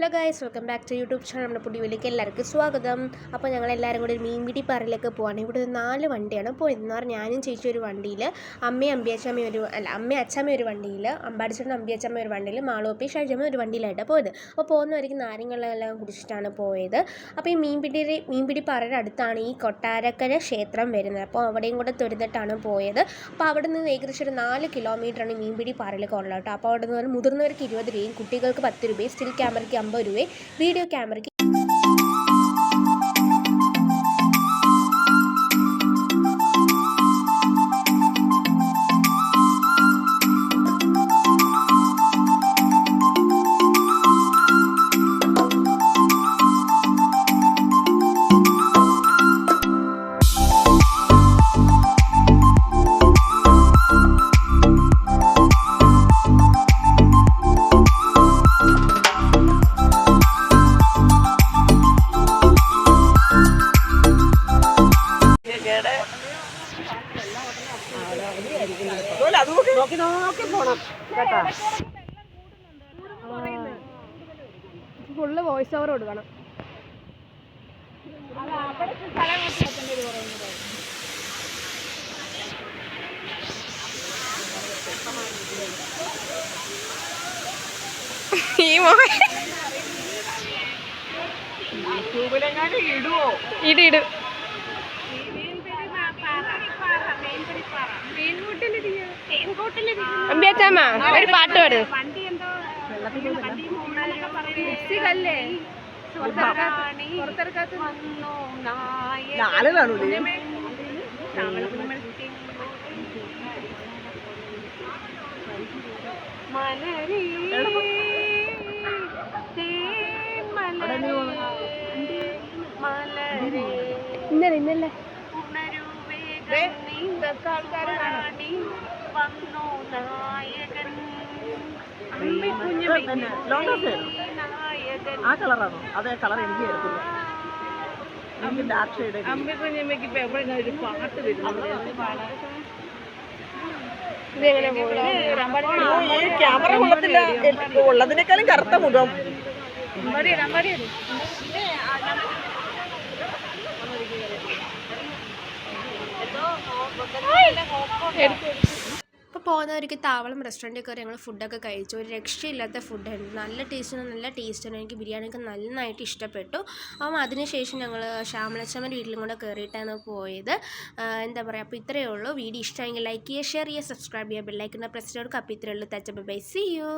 Hello guys, welcome back to YouTube channel. നമ്മുടെ പുതിയ വീട്ടിലേക്ക് എല്ലാവർക്കും സ്വാഗതം. അപ്പോൾ ഞങ്ങളെല്ലാവരും കൂടി ഒരു മീൻപിടി പാറയിലേക്ക് പോവാണ്. ഇവിടെ 4 വണ്ടിയാണ് പോയത്. എന്ന് പറഞ്ഞാൽ ഞാനും ചേച്ചി ഒരു വണ്ടിയിൽ, അമ്മയും അച്ഛമ്മയും ഒരു വണ്ടിയിൽ, അമ്പാടിച്ചേട്ടനും അമ്പിയച്ചമ്മ ഒരു വണ്ടിയിൽ, മാളോപ്പി ഷൈജമ്മ ഒരു വണ്ടിയിലായിട്ടാണ് പോയത്. അപ്പോൾ പോകുന്നവർക്ക് നാരങ്ങളെല്ലാം കുടിച്ചിട്ടാണ് പോയത്. അപ്പോൾ ഈ മീൻപിടി പാറയുടെ അടുത്താണ് ഈ കൊട്ടാരക്കര ക്ഷേത്രം വരുന്നത്. അപ്പോൾ അവിടെയും കൂടെ തൊഴുതിട്ടാണ് പോയത്. അപ്പോൾ അവിടെ നിന്ന് ഏകദേശം ഒരു 4 കിലോമീറ്ററാണ് മീൻപിടി പാറയിലേക്ക് ഉള്ളത് കേട്ടോ. അപ്പോൾ അവിടെ നിന്ന് മുതിർന്നവർക്ക് 20 രൂപയും കുട്ടികൾക്ക് 10 രൂപയും സ്റ്റിൽ ക്യാമറയ്ക്ക് 50 രൂപയും വീഡിയോ ക്യാമറയ്ക്ക് ഫുള്ള് വോയിസ് ഓവർ കൊടുക്കണം. ഇടും അമ്പിയച്ചാമ്മ ഒരു പാട്ട് പാട്. ഇന്നല്ലേ ആ കളറാണോ? അതേ കളർ എനിക്ക് എടുക്കില്ല. അമ്പിക്കുഞ്ഞമ്മയ്ക്ക് ഇപ്പൊ എവിടെ ഒരു പാട്ട് വരുന്നത്? ക്യാമറ കൊള്ളത്തില്ല, ഉള്ളതിനേക്കാളും കറുത്ത മുഖം. അപ്പോൾ പോകുന്നവർക്ക് താവളം റെസ്റ്റോറൻറ്റിൽ കയറി ഞങ്ങൾ ഫുഡൊക്കെ കഴിച്ചു. ഒരു രക്ഷയില്ലാത്ത ഫുഡായിരുന്നു. നല്ല ടേസ്റ്റാണ്. എനിക്ക് ബിരിയാണിയൊക്കെ നന്നായിട്ട് ഇഷ്ടപ്പെട്ടു. അപ്പം അതിനുശേഷം ഞങ്ങൾ ശ്യാമളച്ചമ്മൻ്റെ വീട്ടിലും കൂടെ കയറിയിട്ടാണ് പോയത്. എന്താ പറയുക, അപ്പോൾ ഇത്രയേ ഉള്ളൂ. വീഡിയോ ഇഷ്ടമെങ്കിൽ ലൈക്ക് ചെയ്യുക, ഷെയർ ചെയ്യുക, സബ്സ്ക്രൈബ് ചെയ്യുക, ബെല്ലൈക്കൺ പ്രസ് ചെയ്ത് കൊടുക്കുക. അപ്പോൾ ഇത്രയേ ഉള്ളൂ. Bye, see U.